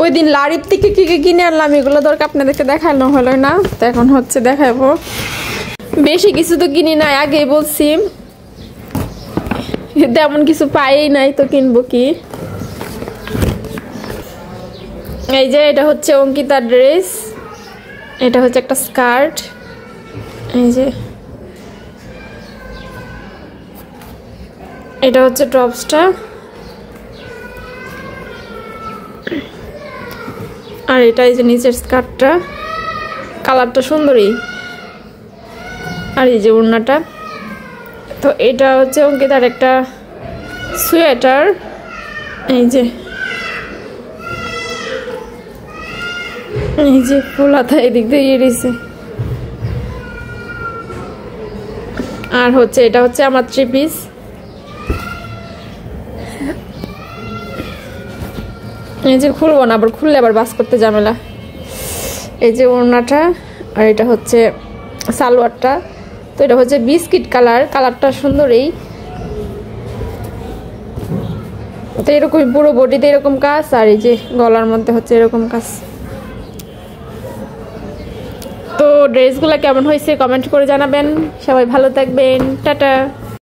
ওই দিন লারির থেকে কি কি কিনে আনলাম এগুলো দরকার আপনাদেরকে দেখানো হলো না, তো এখন হচ্ছে দেখাবো। বেশি কিছু তো কিনি নাই, আগেই বলছি তেমন কিছু পাই নাই, তো কিনবো কি। এই যে এটা হচ্ছে অঙ্কিতার ড্রেস, এটা হচ্ছে একটা স্কার্ট, এই যে এটা হচ্ছে টপসটা, আর এটা এই যে নিচের স্কার্টটা, কালারটা সুন্দরই, আর এই যে ওড়নাটা। তো এটা হচ্ছে অঙ্কিতার একটা সোয়েটার, এই যে ফুল হাতা এদিক দিয়ে দিয়েছে। আর হচ্ছে এটা হচ্ছে আমার 3 পিস, এই যে খুলবো না, আবার খুললে আবার বাস করতে ঝামেলা। এই যে ওড়নাটা, আর এটা হচ্ছে সালোয়ারটা। তো এটা হচ্ছে বিস্কিট কালার, কালারটা সুন্দরই। তো এরকম পুরো বডিতে এরকম কাজ, আর এই যে গলার মধ্যে হচ্ছে এরকম কাজ। তো ড্রেসগুলো কেমন হয়েছে কমেন্ট করে জানাবেন। সবাই ভালো থাকবেন, টাটা।